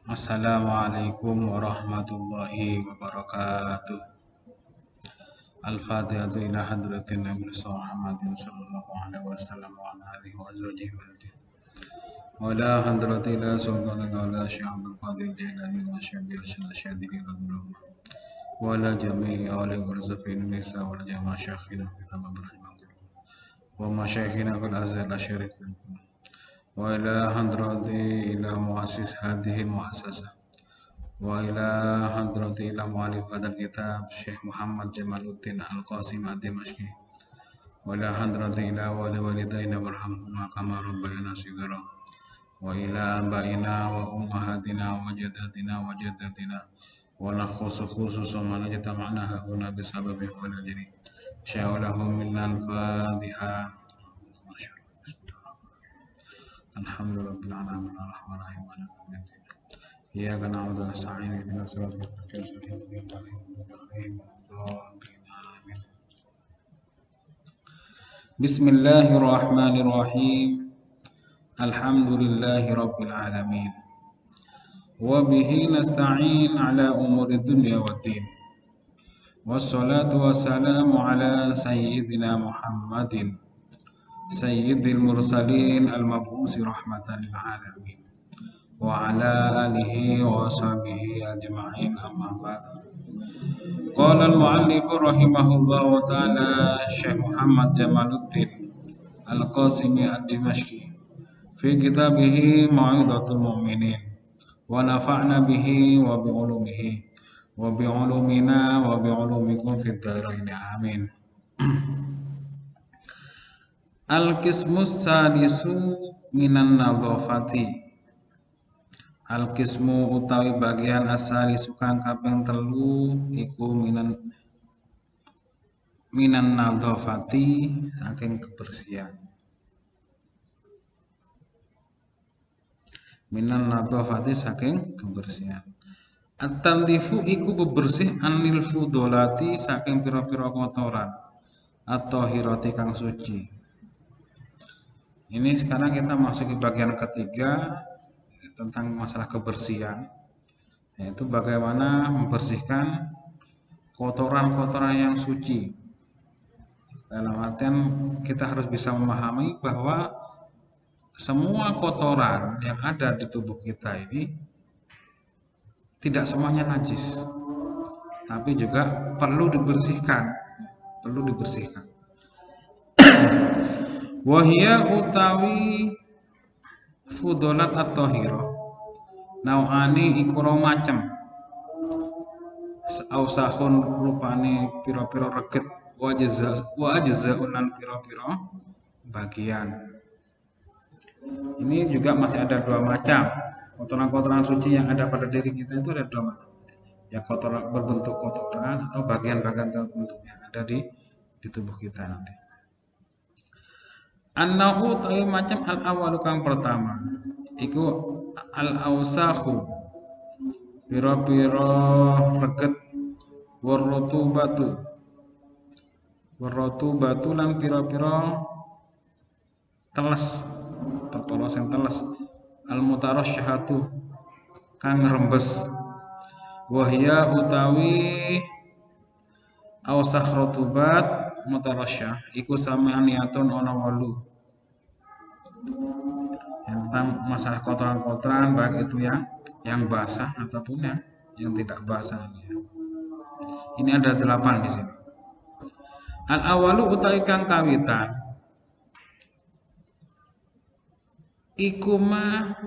Assalamualaikum warahmatullahi wabarakatuh. Al-Fatihatu ila hadratin Nabi Muhammadin sallallahu alaihi wasallam wa ala alihi wa azwajihi wa dhurriyyatihi. Wa ila hadrati ila sultanin wa ala Syekh Abdul Qadir Jailani wa syabihi syadili radhiyallahu wa ala jami'i awli warzafin nisa wa ala jama'a syakhina fi tamam rahimahullah wa masyayikhina fil azhar asyarif wa ila hadrati ila muassis hadhihi muassasah wa ila hadrati ila mu'alif hadzal kitab Syekh Muhammad Jamaluddin Al-Qasim Ad-Dimashqi wa ila hadrati ila walidayna warhamhuma kama rabbayana shighara wa ila abaina wa ummahatina wa jaddatina wa jaddatina wa nakhusu khususan man jama'na huna bisababi waladini sya'alahum minal fatiha. Alhamdulillahirabbil alamin arrahmanir rahim iyyaka na'budu wa nasta'in ihdinas siratal mustaqim. Bismillahirrahmanirrahim. Alhamdulillahi rabbil alamin. Wa bihi nasta'in ala umuri dunya waddin. Wassalatu wassalamu ala sayyidina Muhammadin sayyidil mursalin al-mab'usi rahmatan lil alamin wa ala alihi wa sahbihi ajma'in amma ba'd. Qala al-mu'allif rahimahullahu ta'ala Syekh Muhammad Jamaluddin Al-Qasimi Ad-Dimashqi fi kitabihi Mau'izatul Mu'minin wa nafa'na bihi wa bi ulumihi wa bi ulumina wa bi ulumikum fid dharain amin. Al-qismus sadisu minan nadhafati. Al-qismu utawi bagian asalisu kang kaping 3 iku minan nadhafati saking kebersihan. Minan nadhafati saking kebersihan. At-tandifu iku bebersih anil fudolati saking pira-pira kotoran atau hirati kang suci. Ini sekarang kita masuk ke bagian ketiga tentang masalah kebersihan, yaitu bagaimana membersihkan kotoran-kotoran yang suci. Dalam artian kita harus bisa memahami bahwa semua kotoran yang ada di tubuh kita ini tidak semuanya najis, tapi juga perlu dibersihkan, Wahia utawi fudolat at-tahira nau'ani iku macem ausahun rupane pira-pira reget wa ajza'un lan pira-pira bagian. Ini juga masih ada 2 macam. Kotoran-kotoran suci yang ada pada diri kita itu ada 2 macam. Ya kotoran berbentuk kotoran atau bagian-bagian tertentu yang ada di tubuh kita nanti. An-nau'u tawi macam al-awwalu kang pertama iku al-awsahu pira-pira reget warrutubatu lan pira-pira teles perkara sing teles al-mutarassyahatu kang rembes wahya utawi awsakh rutubat mutarasyah iku samaniatun ana 8 tentang masalah kotoran-kotoran baik itu yang basah ataupun yang tidak basah. Ini ada 8 di sini. Al-awalu utawi kang kawitan iku ma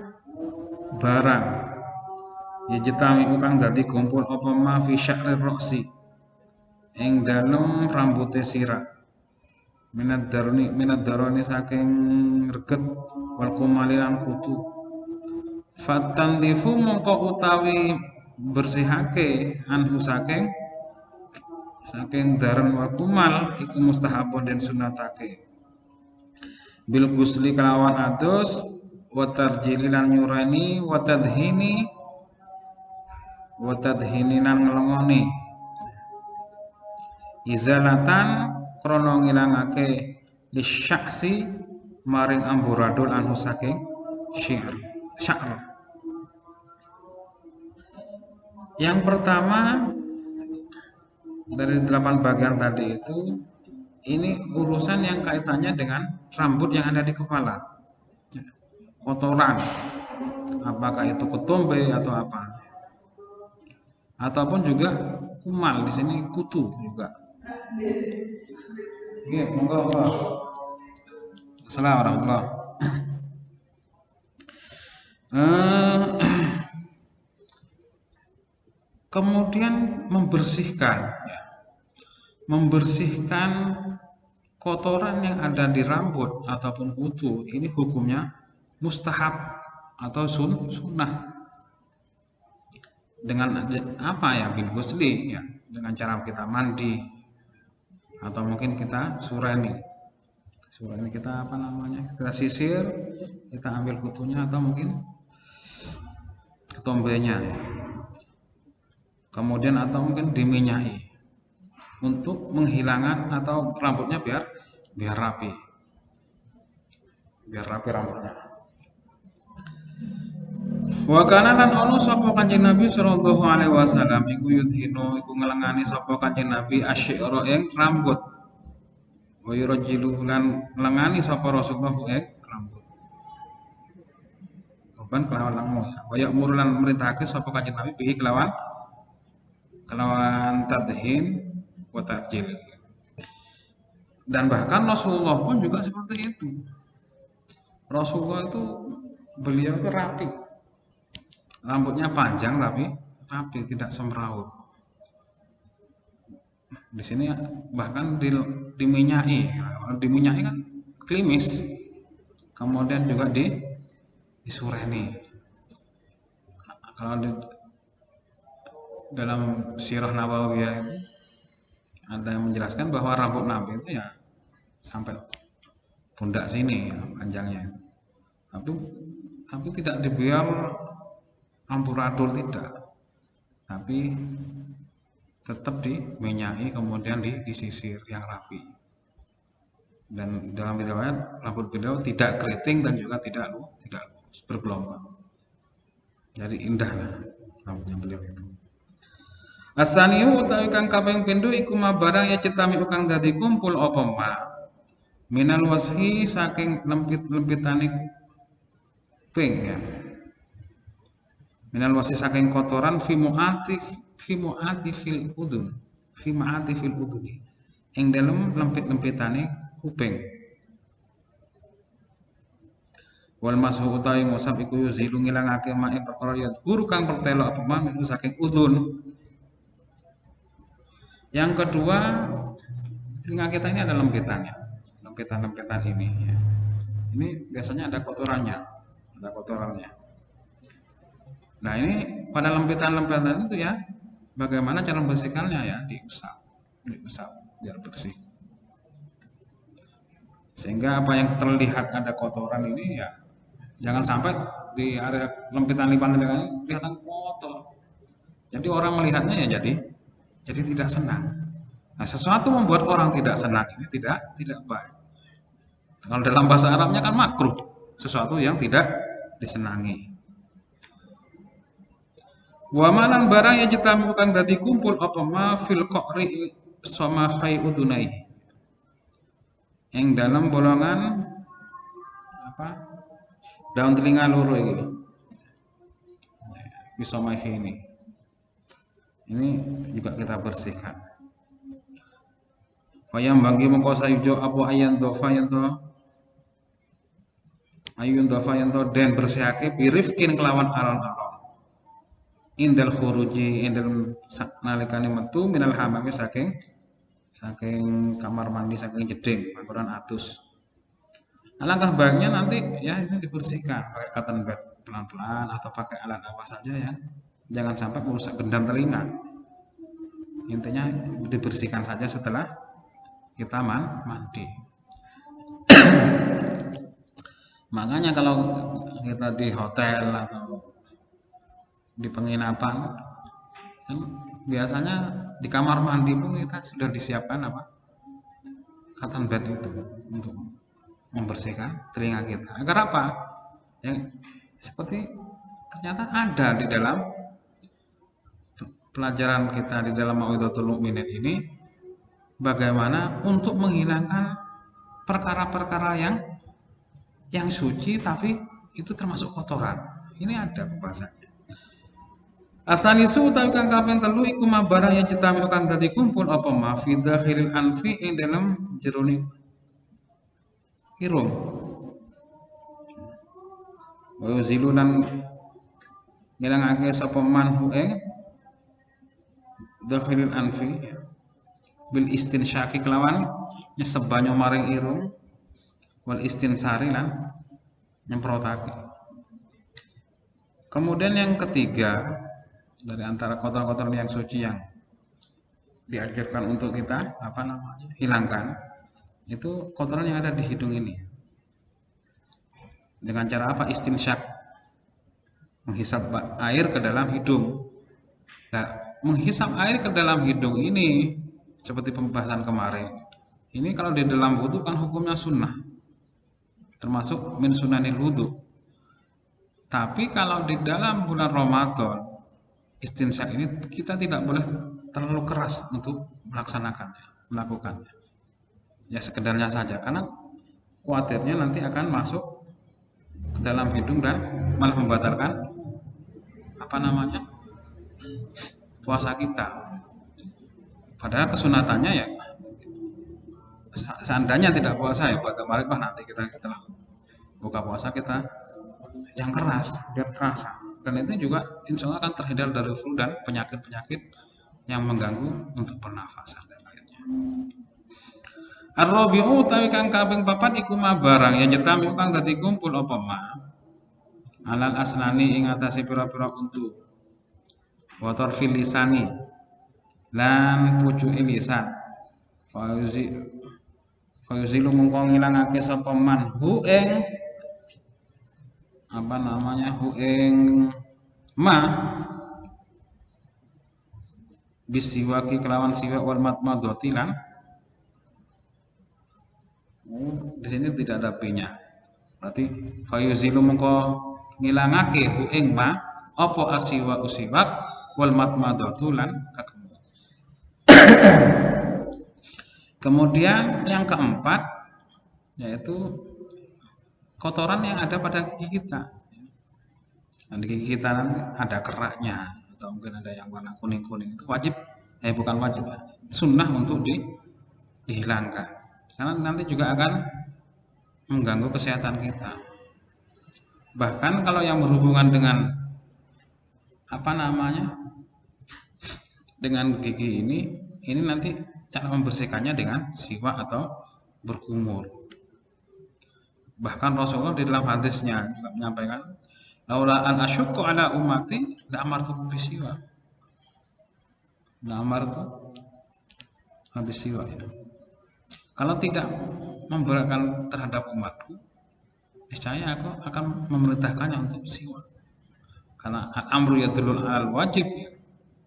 barang yajtami kang dadi kumpul apa ma fi sya'rir ra'si ing dalem rambute sirah minad darani saking reget wal kumalilan kutu fatandifu mongko utawi bersihake anhu saking daran wal kumal iku mustahabun den sunatake bil gusli kelawan adus wa tarjili lan nyurani wa tadhini lan ngelongoni izalatan krana ngilangake lisyaksi maring amburadul anhu saking sya'r Yang pertama dari 8 bagian tadi itu, ini urusan yang kaitannya dengan rambut yang ada di kepala, kotoran, apakah itu ketombe atau apa, ataupun juga kumal di sini kutu juga. Oke, monggo Pak. Assalamualaikum warahmatullahi. Kemudian membersihkan, ya. Membersihkan kotoran yang ada di rambut ataupun kutu ini hukumnya mustahab atau sunnah dengan apa ya, bil ghusli, ya, dengan cara kita mandi atau mungkin kita sureni kita apa namanya, kita sisir, kita ambil kutunya atau mungkin ketombenya, ya. Kemudian atau mungkin diminyai untuk menghilangkan atau rambutnya biar rapi rambutnya. Wa kana lan ono sapa Kanjeng Nabi sallallahu alaihi wasallam iku yudhino iku ngelengani sapa Kanjeng Nabi asy'ara ing rambut. Wa yurjilu lan ngelengani sapa Rasulullah ing rambut. Kapan kelawan lengo ya. Wa ya'muru lan merintahake sapa Kanjeng Nabi bi kelawan tadhin wa tarjil. Dan bahkan Rasulullah pun juga seperti itu. Rasulullah itu beliau itu rapi. Rambutnya panjang tapi rapi, tidak semrawut. Di sini bahkan diminyai. Kalau diminyai kan klimis. Kemudian juga disureni. Kalau dalam Sirah Nabawiyah itu ada yang menjelaskan bahwa rambut Nabi itu ya sampai pundak sini ya, panjangnya. Tapi tidak dibiar amburadul, tidak, tapi tetap diminyai kemudian disisir yang rapi. Dan dalam riwayat rambut beliau tidak keriting dan juga tidak bergelombang. Jadi indah lah rambutnya beliau itu. Asaniyu utawi kang kaping pindho iku barang ya cetami kang dadi kumpul apa ma minal washi saking lempit-lempitane kuping, ya. Minal wasi saking kotoran fi mu'ati fil udun ing dalem lempit-lempitane kuping. Wal mashu utawi ngusap iku yuzilu ngilangake mae perkara ya guru kang pertelo apa minu saking udun. Yang kedua, telinga kita ini ada lempitannya, lempitan ini, ya. Ini biasanya ada kotorannya. Nah, ini pada lempitan-lempitan itu ya, bagaimana cara membersihkannya, ya, diusap biar bersih. Sehingga apa yang terlihat ada kotoran ini ya, jangan sampai di area lempitan-lempitan ini kelihatan kotor. Jadi orang melihatnya ya jadi tidak senang. Nah, sesuatu membuat orang tidak senang ini tidak baik. Kalau dalam bahasa Arabnya kan makruh, sesuatu yang tidak disenangi. Wa manan barang yang jitami kang dadi kumpul apa ma fil qari sama khai udunai. Yang dalam bolongan apa? Daun telinga loro iki. Bisamahi ini. Ini juga kita bersihkan. Wayang bagi mengko sayujo apa ayun dofa yanto den bersihake birifkin kelawan alon-alon. Indal khuruji indal nalikane metu minal hamami saking kamar mandi, saking jeding panggonan atus. Alangkah baiknya nanti ya ini dibersihkan pakai cotton bud pelan-pelan atau pakai alat apa saja ya. Jangan sampai merusak gendam telinga. Intinya dibersihkan saja setelah kita mandi. Makanya kalau kita di hotel atau di penginapan kan biasanya di kamar mandi pun kita sudah disiapkan apa? Cotton bud itu untuk membersihkan telinga kita. Agar apa? Yang seperti ternyata ada di dalam pelajaran kita di dalam Mau'izatul Mukminin ini bagaimana untuk menghilangkan perkara-perkara yang suci tapi itu termasuk kotoran. Ini ada pembahasannya. Asanisu utawi kang kaping 3 iku barang yang cetami kang dadi kumpul apa ma fi dakhilil anfi ing dalam jerone irung. Wa yuzilunan ngilangake sapa manhu ing dakhilil anfi bil istinsyaqi kelawan nyesep banyu maring irung wal istinsari lan nyemprotake. Kemudian yang ketiga dari antara kotoran-kotoran yang suci yang diajarkan untuk kita hilangkan itu kotoran yang ada di hidung ini. Dengan cara apa? Istinsyak, menghisap air ke dalam hidung. Nah, menghisap air ke dalam hidung ini seperti pembahasan kemarin. Ini kalau di dalam wudu kan hukumnya sunnah, termasuk min sunanil wudu. Tapi kalau di dalam bulan Ramadan istinsyak ini kita tidak boleh terlalu keras untuk melakukannya. Ya sekedarnya saja, karena khawatirnya nanti akan masuk ke dalam hidung dan malah membatalkan puasa kita. Padahal kesunatannya ya seandainya tidak puasa ya pada kemarin nanti kita setelah buka puasa kita yang keras biar terasa. Dan itu juga insya Allah akan terhindar dari flu dan penyakit-penyakit yang mengganggu untuk pernafasan dan lainnya. Ar-rabi'u utawi kang kaping 4 iku ma barang yang jetami kang dadi kumpul apa ma alal asnani ing atase pira-pira untu wa tarfil lisani lan pucuke lisan fayuzilu mungko ngilangake sapa man hu ing hu ing ma bisiwaki kelawan siwak wal matmadati lan di sini tidak ada p-nya. Berarti fayuzilu mengko ngilangake hu ing ma apa asiwa usiwak wal matmadatu lan kakemu. Kemudian yang keempat yaitu kotoran yang ada pada gigi kita. Nah, di gigi kita nanti ada keraknya atau mungkin ada yang warna kuning-kuning, itu wajib bukan wajib ya, sunnah untuk dihilangkan karena nanti juga akan mengganggu kesehatan kita. Bahkan kalau yang berhubungan dengan dengan gigi ini nanti cara membersihkannya dengan siwak atau berkumur. Bahkan Rasulullah di dalam hadisnya juga menyampaikan, laula an asyukku ala ummati la amartu bisiwak. La amartu bisiwak ya. Kalau tidak memberatkan terhadap umatku, niscaya aku akan memerintahkannya untuk siwak. Karena al-amru yadulul al wajib ya.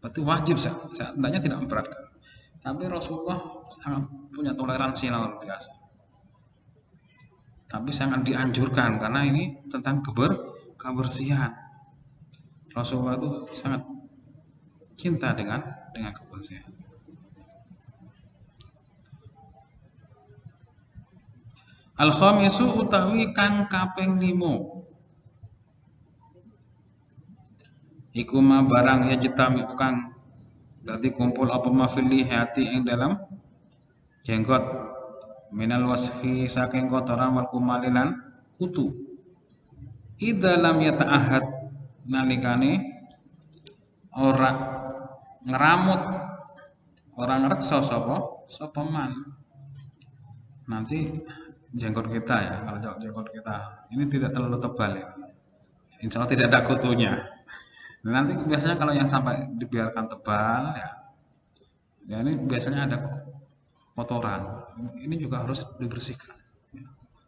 Berarti wajib seandainya tidak memberatkan. Tapi Rasulullah sangat punya toleransi luar biasa. Tapi sangat dianjurkan karena ini tentang kebersihan. Rasulullah itu sangat cinta dengan kebersihan. Al-khamisu utawi kang kaping 5 iku ma barang ya jetami kang dadi kumpul apa ma fil lihati ing dalam jenggot minal wasfi saking kotoran wal kumalilan kutu idza lam yata'ahad nalikane ora ngeramut orang reksa sapa man. Nanti jenggot kita ya, kalau jenggot kita ini tidak terlalu tebal ya, insya Allah tidak ada kutunya. Nanti biasanya kalau yang sampai dibiarkan tebal ya ini biasanya ada kotoran, ini juga harus dibersihkan.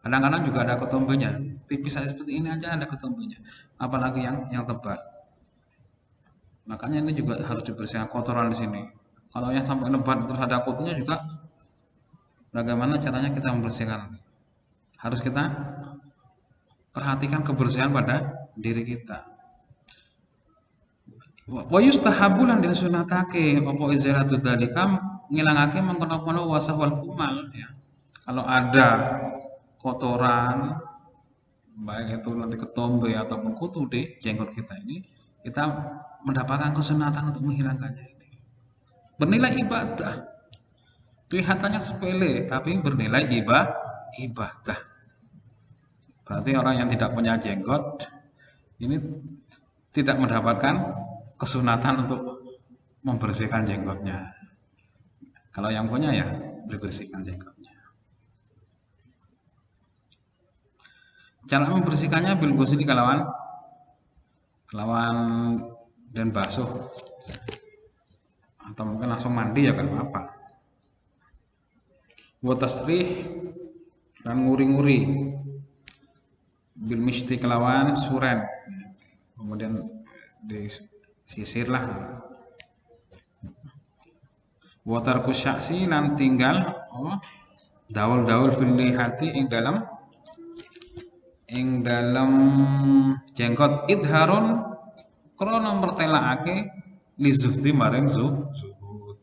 Kadang-kadang juga ada ketumbenya, tipis saja seperti ini aja ada ketumbenya, apalagi yang tebal. Makanya ini juga harus dibersihkan kotoran di sini. Kalau yang sampai lebat terus ada kutunya juga, bagaimana caranya kita membersihkan? Harus kita perhatikan kebersihan pada diri kita. Wa yustahabu lan disunatake apa izalatu dzalika ngilangake mengkono-kono wasah wal kumal ya. Kalau ada kotoran baik itu nanti ketombe ataupun kutu di jenggot kita ini, kita mendapatkan kesunatan untuk menghilangkannya ini. Bernilai ibadah. Kelihatannya sepele tapi bernilai ibadah. Berarti orang yang tidak punya jenggot ini tidak mendapatkan kesunatan untuk membersihkan jenggotnya. Kalau yang punya ya dibersihkan jenggotnya. Cara membersihkannya bil ghusli kelawan dan basuh atau mungkin langsung mandi ya kan apa. Wa tasrih dan nguri-nguri bil misti kelawan suren. Kemudian disisirlah. Wa tarku syaksi lan tinggal daul-daul fil lihati ing dalam jenggot idharun krana mertelakake li zuhdi maring zuhud.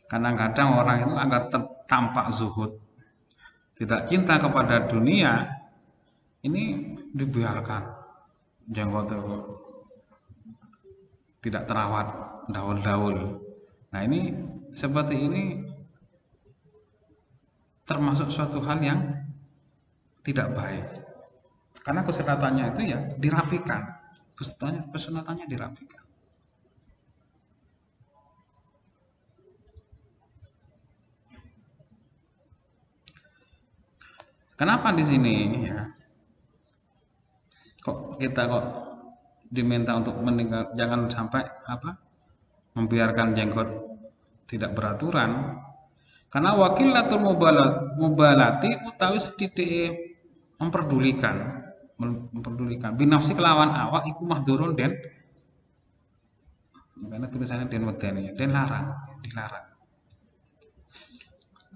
Kadang-kadang orang itu agar tampak zuhud, tidak cinta kepada dunia, ini dibiarkan jenggot itu tidak terawat, daul-daul. Nah ini seperti ini termasuk suatu hal yang tidak baik. Karena kesunatannya itu ya dirapikan. Kesunatannya dirapikan. Kenapa di sini ya? Kita diminta untuk meninggal, jangan sampai membiarkan jenggot tidak beraturan. Karena wakilatul mubalati utawi sedhithik memperdulikan binafsi kelawan awak iku mahdurun den karena tulisannya den wedeni den dilarang.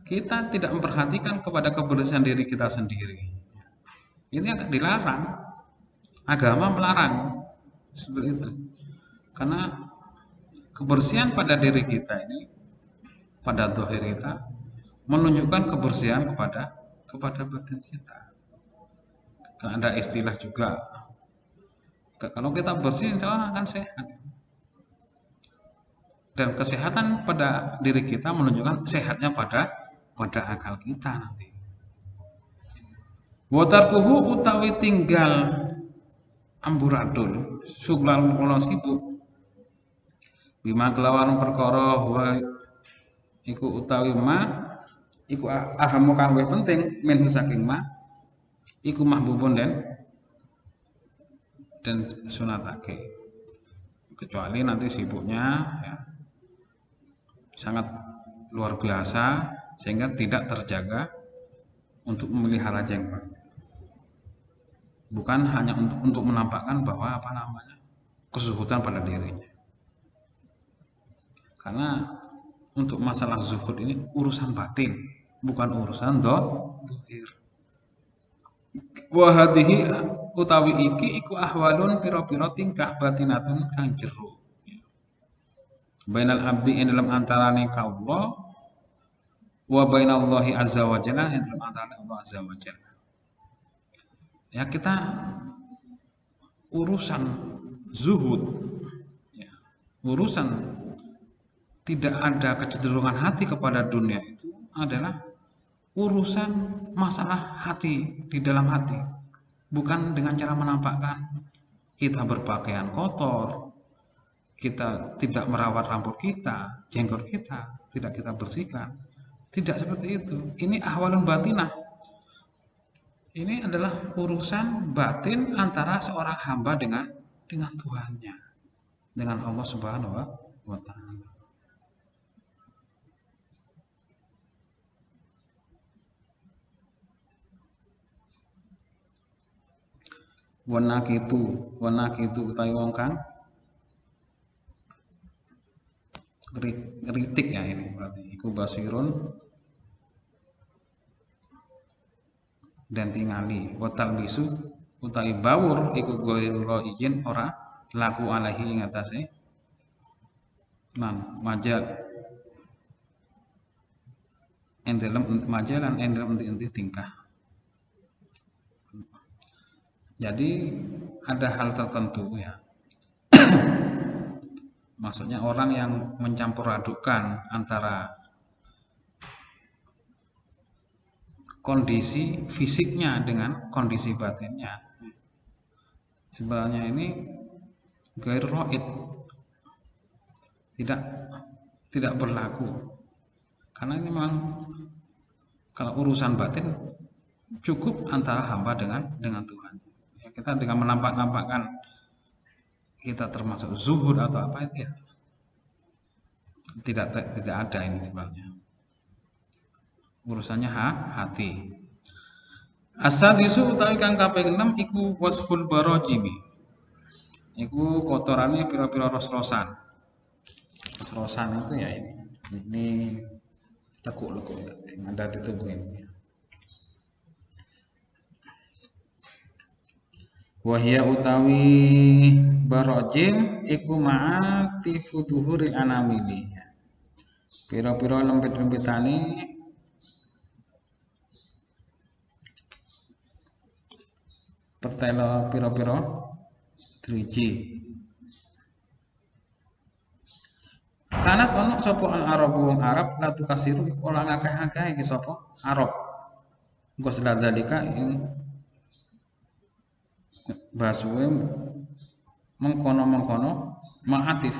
Kita tidak memperhatikan kepada kebersihan diri kita sendiri. Ini agak dilarang. Agama melarang seperti itu. Karena kebersihan pada diri kita ini, pada zahir kita, menunjukkan kebersihan kepada batin kita. Karena ada istilah juga, kalau kita bersih, insya Allah akan sehat. Dan kesehatan pada diri kita menunjukkan sehatnya pada akal kita nanti. Wa tarkuhu utawi tinggal amburadul suglan kula sibuk bima kelawan perkara wa iku utawi ma iku ahamu kang luwih penting minhu saking ma iku mahbubun dan sunatake, kecuali nanti sibuknya ya, sangat luar biasa sehingga tidak terjaga untuk memelihara jenggot. Bukan hanya untuk menampakkan bahwa kezuhudan pada dirinya. Karena untuk masalah zuhud ini urusan batin, bukan urusan zahir. Wa hadhihi utawi iki iku ahwalun pira-pira tingkah batinatun kang jero. Bainal abdi ing dalam antarane kaula wa bainallahi azza wa jalla ing dalam antarane Allah azza wa jalla. Ya kita urusan zuhud ya, urusan tidak ada kecenderungan hati kepada dunia itu adalah urusan masalah hati di dalam hati, bukan dengan cara menampakkan kita berpakaian kotor, kita tidak merawat rambut kita, jenggot kita tidak kita bersihkan, tidak seperti itu. Ini ahwalun batinah. Ini adalah urusan batin antara seorang hamba dengan Tuhannya, dengan Allah Subhanahu wa Ta'ala. Wanakitu utawi wong kang kritik ya, ini berarti iku basirun dan tingali watal bisu utawi bawur iku ghairul izin ora laku alaihi ing atase majal ing dalem majalan ing dalem inti tingkah. Jadi ada hal tertentu ya. Maksudnya orang yang mencampur adukan antara kondisi fisiknya dengan kondisi batinnya. Sebenarnya ini gair roid, tidak berlaku. Karena ini memang kalau urusan batin cukup antara hamba dengan Tuhan. Ya, kita dengan menampakkan kita termasuk zuhud atau apa itu ya tidak ada ini sebenarnya. Urusannya hati. Asadisu utawi kang kaping 6 iku wasful barajimi. Iku kotorane pira-pira ros-rosan. Ros-rosan itu ya ini lekuk-lekuk yang ada di tubuh ini. Wahya utawi barajim iku ma'ati futuhuri anamili. Pira-pira lempit-lempitane pertelo pira-pira driji. Kanat ono sapa al-arabu wong Arab latu kasiru iku ora akeh-akeh iki sapa Arab. Engko sedalika ing basuhe mengkono-mengkono ma'atif.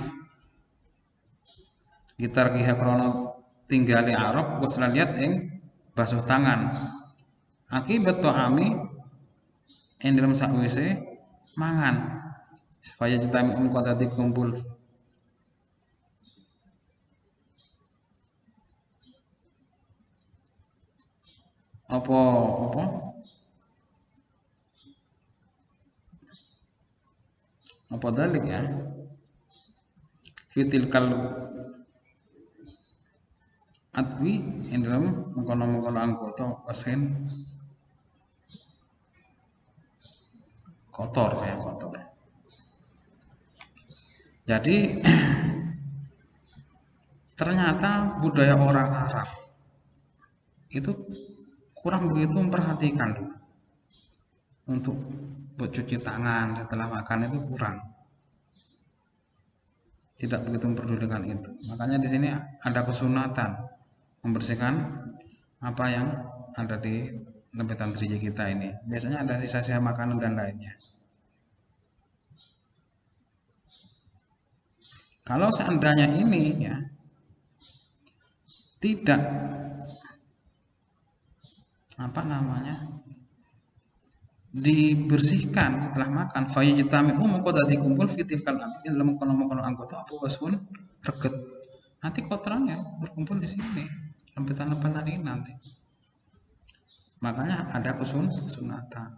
Gitar kiha krono tinggali Arab wis lihat ing basuh tangan. Akibat ta'ami ing dalam sakwise mangan supaya jitami tadi kumpul apa dalik ya fitil kal adwi ing dalam mengkono-mengkono anggota wasen kotor. Jadi ternyata budaya orang Arab itu kurang begitu memperhatikan untuk bercuci tangan setelah makan, itu kurang, tidak begitu memperdulikan itu. Makanya di sini ada kesunatan membersihkan apa yang ada di lempetan driji kita ini. Biasanya ada sisa-sisa makanan dan lainnya. Kalau seandainya ini ya tidak dibersihkan setelah makan, fayajtami'u mengko dadi kumpul fitilkan anti dalam mengkono-mengkono anggota apa wasun reget. Nanti kotorannya berkumpul di sini, lempetan-lempetan ini nanti. Makanya ada kesunatan.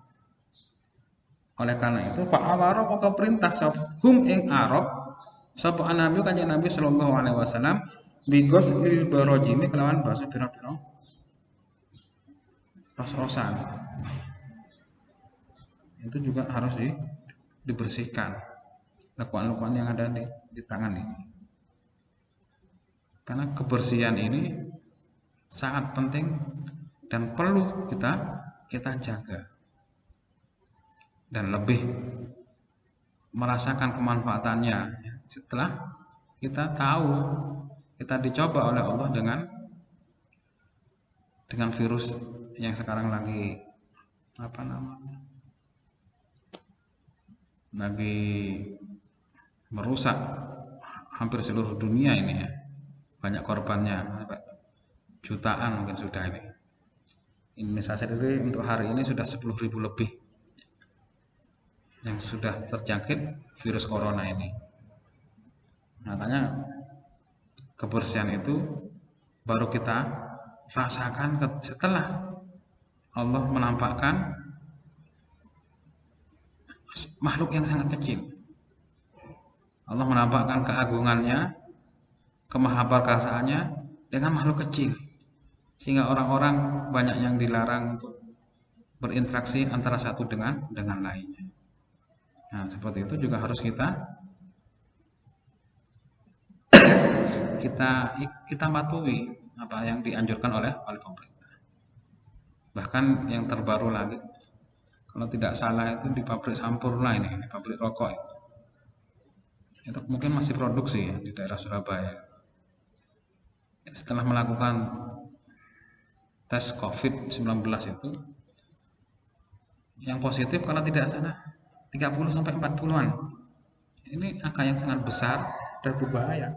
Oleh karena itu Pak Awaro kok perintah hum ing Arab sapa Nabi kanjeng Nabi sallallahu alaihi wasallam bigos il barajimi kelawan basuh pira-pira ros-rosan. Itu juga harus dibersihkan lekuan-lekuan yang ada di tangan ini. Karena kebersihan ini sangat penting dan perlu kita jaga. Dan lebih merasakan kemanfaatannya setelah kita tahu kita dicoba oleh Allah dengan virus yang sekarang lagi lagi merusak hampir seluruh dunia ini ya. Banyak korbannya, jutaan mungkin sudah ini. Indonesia sendiri untuk hari ini sudah 10.000 lebih yang sudah terjangkit virus corona ini. Makanya kebersihan itu baru kita rasakan setelah Allah menampakkan makhluk yang sangat kecil. Allah menampakkan keagungannya, kemahaperkasaannya dengan makhluk kecil. Sehingga orang-orang banyak yang dilarang untuk berinteraksi antara satu dengan lainnya. Nah, seperti itu juga harus kita patuhi apa yang dianjurkan oleh pemerintah. Bahkan yang terbaru lagi, kalau tidak salah itu di pabrik Sampurna ini, di pabrik rokok itu mungkin masih produksi ya di daerah Surabaya. Setelah melakukan tes COVID-19 itu, yang positif kalau tidak salah 30 sampai 40-an. Ini angka yang sangat besar dan berbahaya.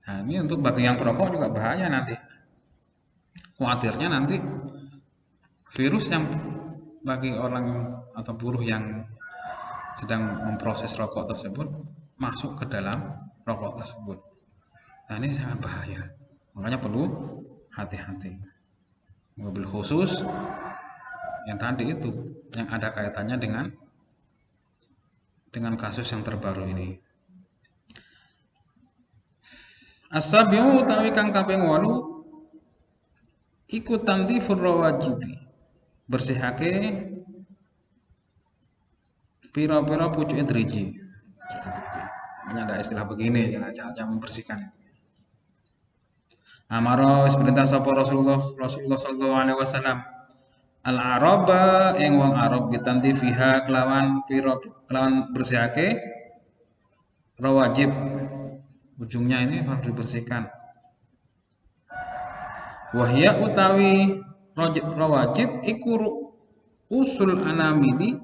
Nah, ini untuk bagi yang perokok juga bahaya nanti. Khawatirnya nanti virus yang bagi orang atau buruh yang sedang memproses rokok tersebut masuk ke dalam rokok tersebut. Nah, ini sangat bahaya. Makanya perlu hati-hati. Mobil khusus yang tadi itu yang ada kaitannya dengan kasus yang terbaru ini. As-sabiu utawi kang kaping 8 iku tandzifur rawajibi. Bersihake pira-pira pucuke driji. Ini ada istilah begini, jangan membersihkan. Amara wis perintah sapa Rasulullah sallallahu alaihi wasallam al-araba ing wong Arab bitanti fiha kelawan bersihake rawajib. Ujungnya ini harus dibersihkan. Wahya utawi rawajib iku usul anamili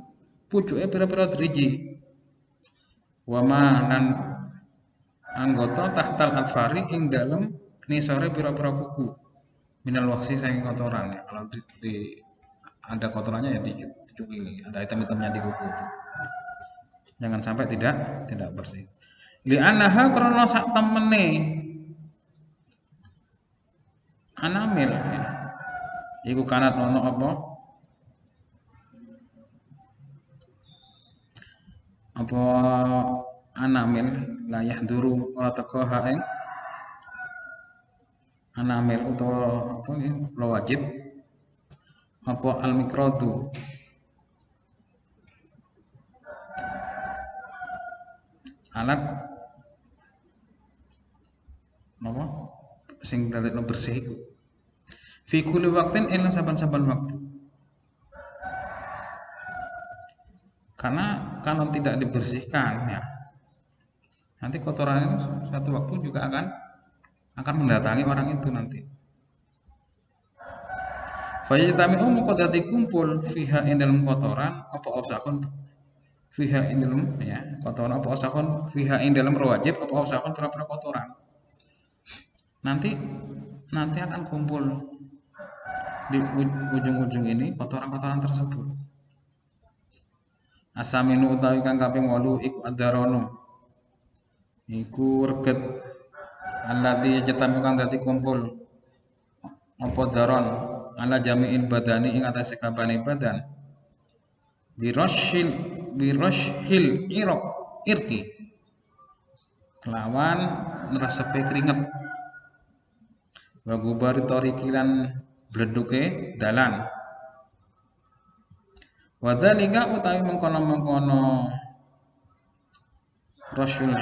pucuke pira-pira driji. Wama lan anggota tahtal adfari ing dalem nisore pira-pira kuku. Minal waksi saking kotoran ya. Kalau ada kotorannya ya dicuci, ada item-itemnya di kuku itu. Jangan sampai tidak bersih. Li'annaha krana sak temene anamil ya. Iku kanat ono apa anamil layah duru ora teko ing anamil utawa apa ya wajib apa al-mikradu alat napa sing dadekno bersih iku fi kulli waqtin ing saben-saben waktu. Karena kalau tidak dibersihkan ya nanti kotoran itu satu waktu juga akan mendatangi orang itu nanti. Fayatami'u moko dadi kumpul fiha ing dalem kotoran apa usahun fiha ing dalem ya kotoran apa usahun fiha ing dalem rawajib apa usahun pira-pira kotoran. Nanti akan kumpul di ujung-ujung ini kotoran-kotoran tersebut. Asaminu utawi kang kaping 8 iku adaronu. Iku reget alladzi jatami kang dadi kumpul apa daron ala jami'il badani ing atase kabehane badan. Birashil irki kelawan nresepe keringet. Wa gubari tariqi lan bleduke dalan. Wa dzalika utawi mengkono-mengkono rashil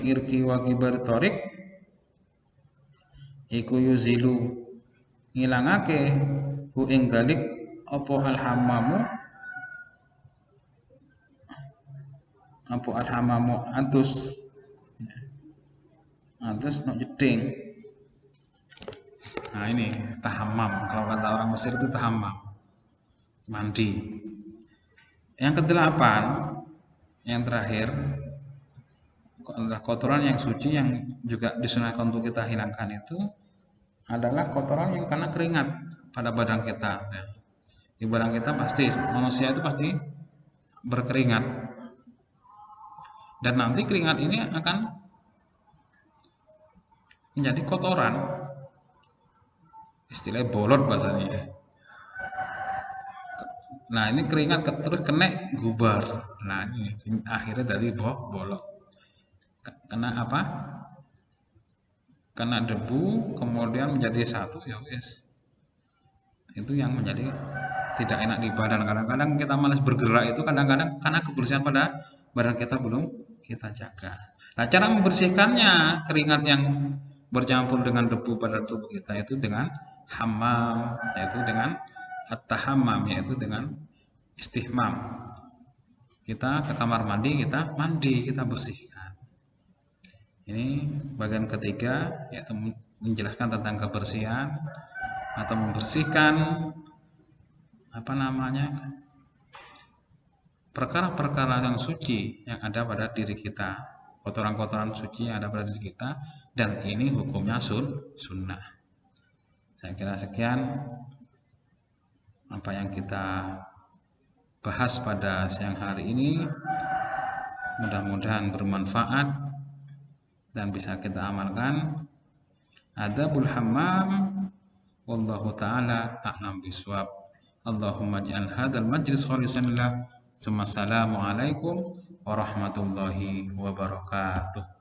irki wa gubari tariq iku yuzilu ngilangake hu ing dalik apa alhamamu antus no jeding. Nah ini tahammam, kalau kata orang Mesir itu tahammam, mandi. Yang ke-8, yang terakhir, kotoran yang suci yang juga disunahkan untuk kita hilangkan itu adalah kotoran yang karena keringat pada badan kita. Di badan kita pasti, manusia itu pasti berkeringat. Dan nanti keringat ini akan menjadi kotoran. Istilahnya bolot bahasanya. Nah ini keringat terus kena gubar. Nah ini akhirnya dari bolot. Kena apa? Kena debu kemudian menjadi satu ya wis. Itu yang menjadi tidak enak di badan. Kadang-kadang kita malas bergerak itu kadang-kadang karena kebersihan pada badan kita belum kita jaga. Nah, cara membersihkannya keringat yang bercampur dengan debu pada tubuh kita itu dengan hammam, yaitu dengan at-tahammam, yaitu dengan istihmam. Kita ke kamar mandi, kita bersihkan. Ini bagian ketiga, yaitu menjelaskan tentang kebersihan atau membersihkan perkara-perkara yang suci yang ada pada diri kita, kotoran-kotoran suci yang ada pada diri kita, dan ini hukumnya sunnah. Saya kira sekian apa yang kita bahas pada siang hari ini, mudah-mudahan bermanfaat dan bisa kita amalkan. Adabul hammam, wallahu ta'ala a'lam bishawab. Allahumma ja'al hadzal majlis khalisan lillah. Assalamualaikum warahmatullahi wabarakatuh.